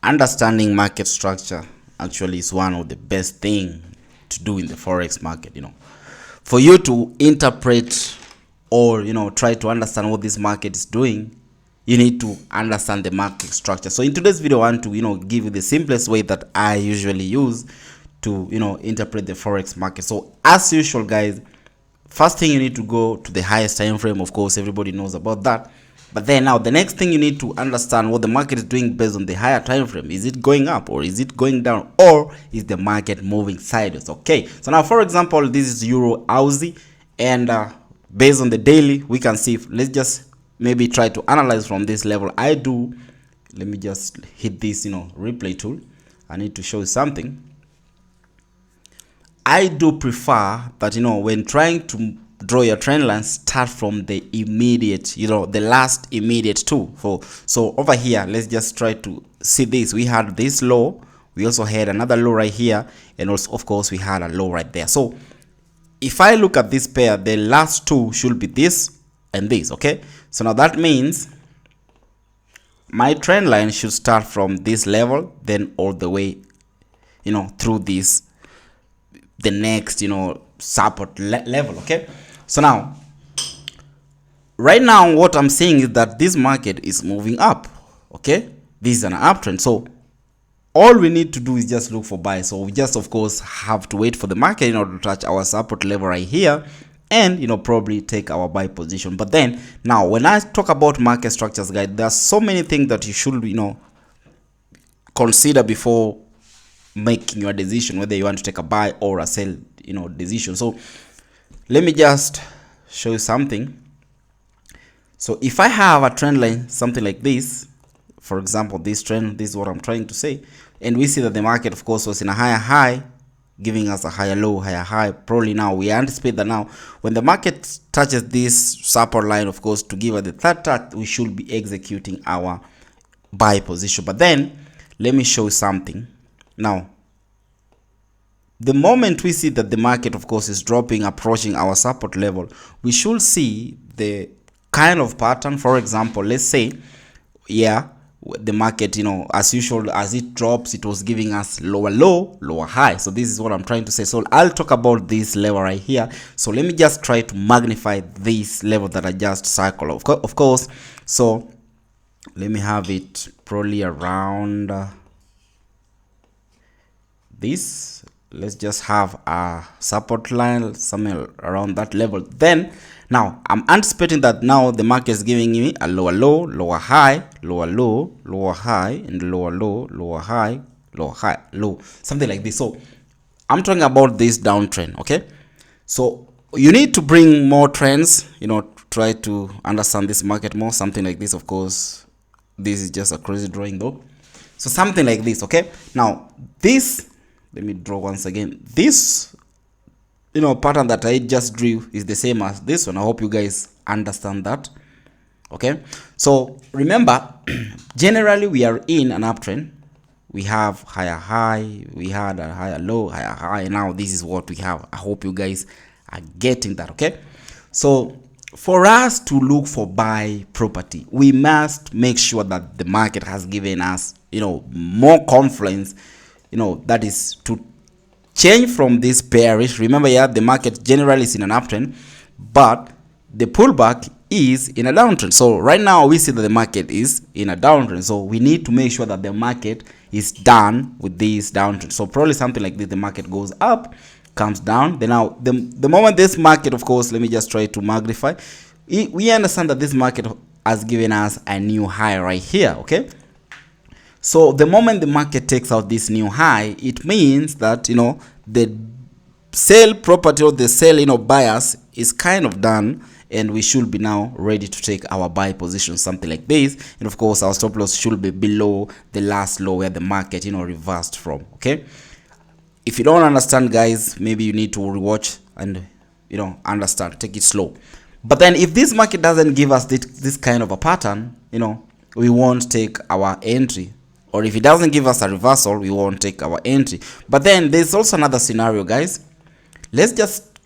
understanding market structure actually is one of the best thing to do in the forex market. For you to interpret or try to understand what this market is doing, you need to understand the market structure. So in today's video, I want to give you the simplest way that I usually use to interpret the forex market. So as usual, guys, first thing you need to go to the highest time frame. Of course, everybody knows about that. But then now the next thing you need to understand what the market is doing based on the higher time frame. Is it going up or is it going down, or is the market moving sideways? Okay, so now for example, this is Euro Aussie, and based on the daily, we can see, let's just maybe try to analyze from this level. Let me just hit this replay tool. I need to show you something. I do prefer that when trying to draw your trend line, start from the immediate, the last immediate two. So over here, let's just try to see this. We had this low, we also had another low right here, and also of course we had a low right there. So if I look at this pair, the last two should be this and this. Okay, so now that means my trend line should start from this level, then all the way through this, the next support level. Okay, so now right now what I'm saying is that this market is moving up. Okay, this is an uptrend, so all we need to do is just look for buy. So we just of course have to wait for the market in order to touch our support level right here, and probably take our buy position. But then now when I talk about market structures, guys, there are so many things that you should consider before making your decision whether you want to take a buy or a sell decision. So let me just show you something. So if I have a trend line, something like this, for example, this trend, this is what I'm trying to say, and we see that the market of course was in a higher high, giving us a higher low, higher high. Probably now we anticipate that now when the market touches this support line, of course, to give us the third touch, we should be executing our buy position. But then let me show you something. Now the moment we see that the market of course is dropping, approaching our support level, we should see the kind of pattern. For example, let's say the market as usual, as it drops, it was giving us lower low, lower high. So this is what I'm trying to say. So I'll talk about this level right here. So let me just try to magnify this level that I just circled, of course. So let me have it probably around this. Let's just have a support line somewhere around that level. Then now I'm anticipating that now the market is giving me a lower low, lower high, lower low, lower high, and lower low, lower high, lower high, low, something like this. So I'm talking about this downtrend. Okay, so you need to bring more trends, try to understand this market more. Something like this. Of course, this is just a crazy drawing though. So something like this. Okay, now this, let me draw once again. This pattern that I just drew is the same as this one. I hope you guys understand that. Okay, so remember, generally we are in an uptrend. We have higher high, we had a higher low, higher high. Now this is what we have. I hope you guys are getting that. Okay, so for us to look for buy property, we must make sure that the market has given us more confidence, that is to change from this bearish. Remember, the market generally is in an uptrend, but the pullback is in a downtrend. So right now we see that the market is in a downtrend, so we need to make sure that the market is done with this downtrend. So probably something like this, the market goes up, comes down. Then now the moment this market, of course, let me just try to magnify, we understand that this market has given us a new high right here. Okay, so the moment the market takes out this new high, it means that the sell property or the sell bias is kind of done, and we should be now ready to take our buy position, something like this. And of course our stop loss should be below the last low where the market reversed from. Okay, if you don't understand, guys, maybe you need to rewatch and understand, take it slow. But then if this market doesn't give us this kind of a pattern, we won't take our entry. Or if it doesn't give us a reversal, we won't take our entry. But then there's also another scenario, guys. Let's just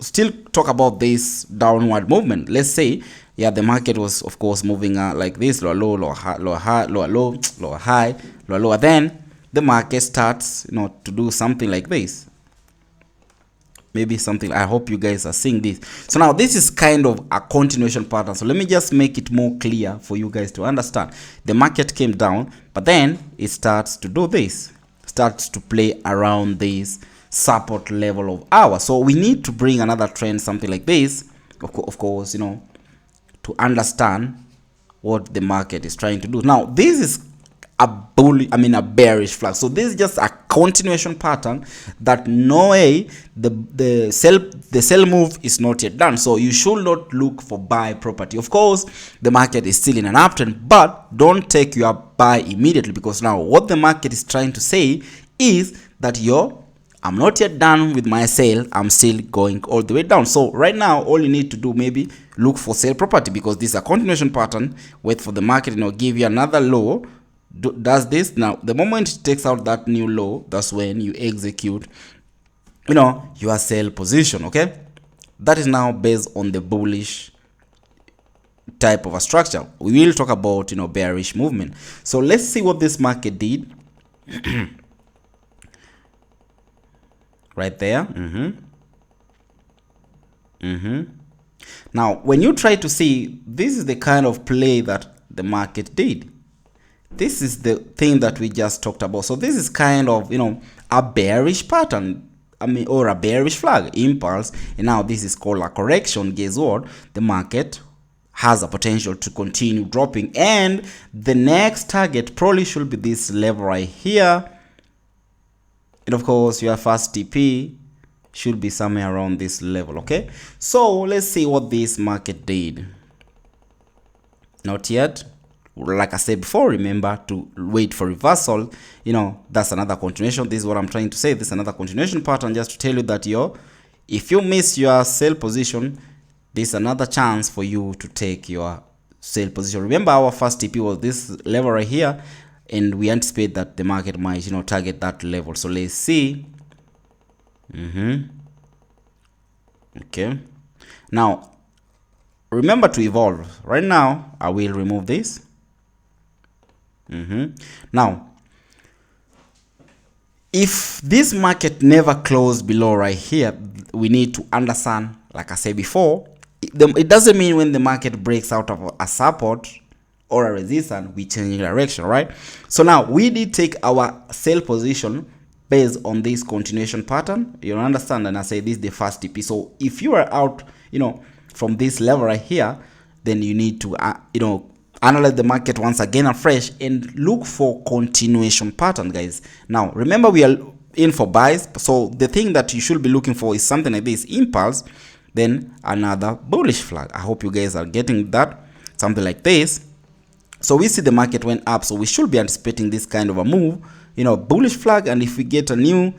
still talk about this downward movement. Let's say, yeah, the market was of course moving like this, lower low, lower high, lower high, lower low, lower high, lower lower. Then the market starts, to do something like this. Maybe something, I hope you guys are seeing this. So now this is kind of a continuation pattern. So let me just make it more clear for you guys to understand. The market came down, but then it starts to do this, starts to play around this support level of ours. So we need to bring another trend, something like this, of course, to understand what the market is trying to do. Now this is a bearish flag. So this is just a continuation pattern that no way the sell move is not yet done. So you should not look for buy property. Of course, the market is still in an uptrend, but don't take your buy immediately, because now what the market is trying to say is that I'm not yet done with my sale, I'm still going all the way down. So right now all you need to do, maybe look for sell property, because this is a continuation pattern. Wait for the market, give you another low, does this. Now the moment it takes out that new low, that's when you execute your sell position. Okay, that is now based on the bullish type of a structure. We will talk about bearish movement. So let's see what this market did. Right there. Now when you try to see, this is the kind of play that the market did. This is the thing that we just talked about. So this is kind of a bearish pattern, or a bearish flag, impulse, and now this is called a correction. Guess what? The market has a potential to continue dropping, and the next target probably should be this level right here. And of course your first TP should be somewhere around this level. Okay, so let's see what this market did. Not yet. Like I said before, remember to wait for reversal. That's another continuation. This is what I'm trying to say. This is another continuation pattern, just to tell you that if you miss your sell position, this is another chance for you to take your sell position. Remember, our first TP was this level right here, and we anticipate that the market might target that level. So let's see. Okay, now remember to evolve. Right now I will remove this. Now if this market never closed below right here, we need to understand, like I said before, it doesn't mean when the market breaks out of a support or a resistance we change direction, right? So now we did take our sell position based on this continuation pattern, you understand, and I say this is the first TP. So if you are out from this level right here, then you need to analyze the market once again afresh and look for continuation pattern, guys. Now remember, we are in for buys, so the thing that you should be looking for is something like this, impulse, then another bullish flag. I hope you guys are getting that, something like this. So we see the market went up, so we should be anticipating this kind of a move, bullish flag, and if we get a new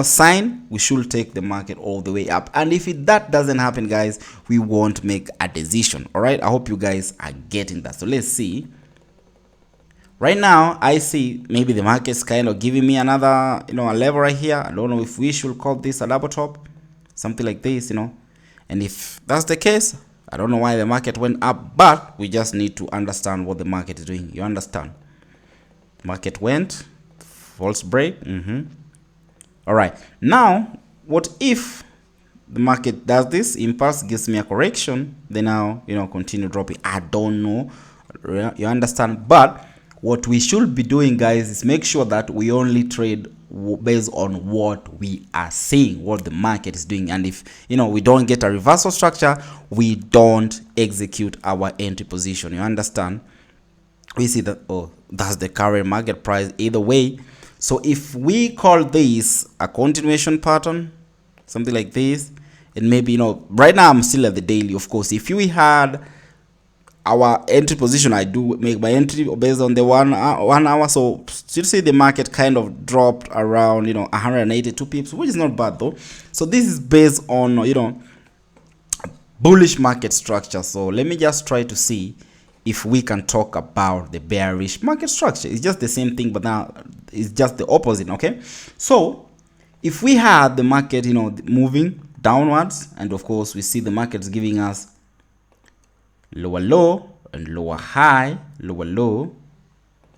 sign, we should take the market all the way up. And if that doesn't happen, guys, we won't make a decision. All right, I hope you guys are getting that. So let's see. Right now I see maybe the market's kind of giving me another a level right here. I don't know if we should call this a double top, something like this, and if that's the case, I don't know why the market went up, but we just need to understand what the market is doing. You understand? Market went false break. All right, now what if the market does this impulse, gives me a correction, then now continue dropping? I don't know, you understand? But what we should be doing, guys, is make sure that we only trade based on what we are seeing, what the market is doing. And if we don't get a reversal structure, we don't execute our entry position. You understand? We see that, oh, that's the current market price either way. So if we call this a continuation pattern, something like this, and maybe right now I'm still at the daily. Of course, if we had our entry position, I do make my entry based on the 1 hour. So you see the market kind of dropped around 182 pips, which is not bad though. So this is based on bullish market structure. So let me just try to see if we can talk about the bearish market structure. It's just the same thing, but now it's just the opposite. Okay, so if we had the market moving downwards, and of course we see the market's giving us lower low and lower high, lower low.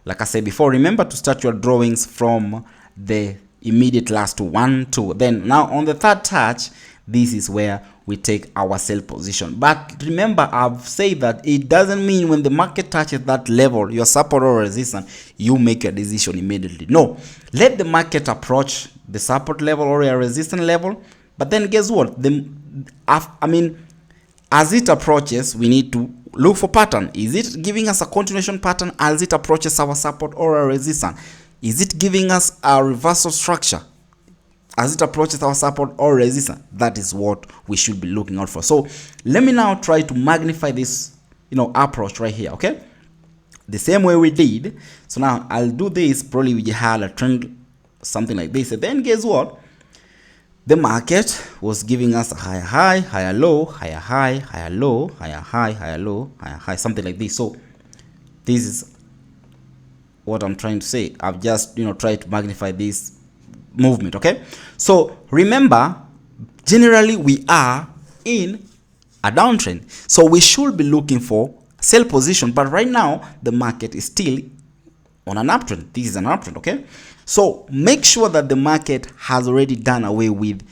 Like I said before, remember to start your drawings from the immediate last 1, 2. Then now on the third touch, this is where we take our sell position. But remember, I've said that it doesn't mean when the market touches that level, your support or resistance, you make a decision immediately. No, let the market approach the support level or a resistance level. But then guess what? As it approaches, we need to look for pattern. Is it giving us a continuation pattern as it approaches our support or a resistance? Is it giving us a reversal structure as it approaches our support or resistance? That is what we should be looking out for. So let me now try to magnify this, approach right here. Okay, the same way we did. So now I'll do this. Probably we had a trend, something like this, and then guess what? The market was giving us a higher high, higher low, higher high, higher low, higher high, higher low, higher high, something like this. So this is what I'm trying to say. I've just tried to magnify this movement. Okay, so remember, generally we are in a downtrend, so we should be looking for sell position. But right now the market is still on an uptrend. This is an uptrend. Okay, so make sure that the market has already done away with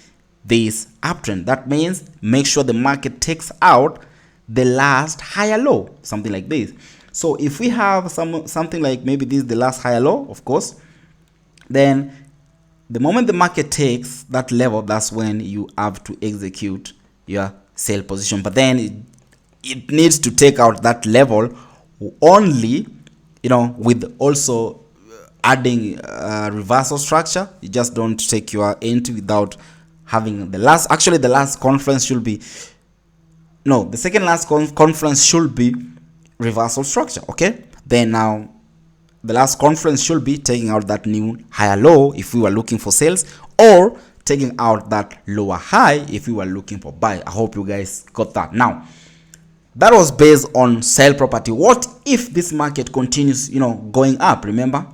this uptrend. That means make sure the market takes out the last higher low, something like this. So if we have something like maybe this is the last higher low, of course, then the moment the market takes that level, that's when you have to execute your sell position. But then it needs to take out that level only, with also adding reversal structure. You just don't take your entry without having the last. Actually, the last conference should be the second last conference should be reversal structure. Okay, then now the last conference should be taking out that new higher low if we were looking for sales, or taking out that lower high if we were looking for buy. I hope you guys got that. Now that was based on sell property. What if this market continues going up? Remember,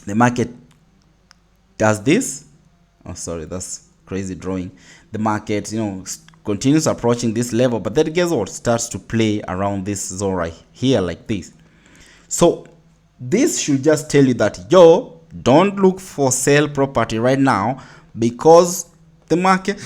the market does this. Oh, sorry, that's crazy drawing. The market continues approaching this level, but then guess what? Starts to play around this zone right here like this. So this should just tell you that don't look for sell property right now, because the market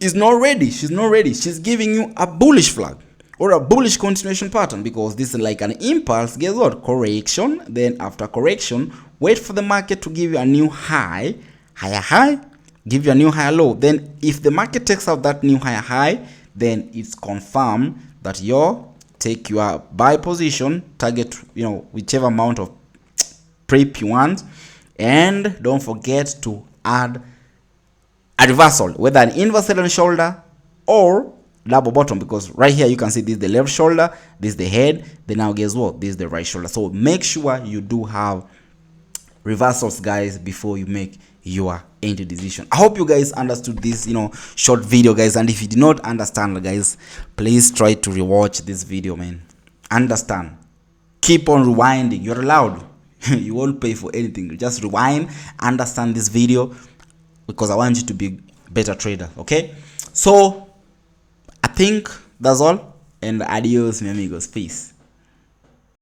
is not ready. She's not ready. She's giving you a bullish flag or a bullish continuation pattern, because this is like an impulse. Guess what? Correction. Then after correction, wait for the market to give you a new high, higher high, give you a new higher low. Then if the market takes out that new higher high, then it's confirmed that take your buy position, target whichever amount of prep you want, and don't forget to add a reversal, whether an inverse head and shoulder or double bottom, because right here you can see this is the left shoulder, this is the head, then now guess what? This is the right shoulder. So make sure you do have reversals, guys, before you make your entry decision. I hope you guys understood this short video, guys, and if you did not understand, guys, please try to rewatch this video, man. Understand, keep on rewinding. You're allowed. You won't pay for anything. Just rewind, understand this video, because I want you to be better trader. Okay, so I think that's all, and adios, mi amigos. Peace.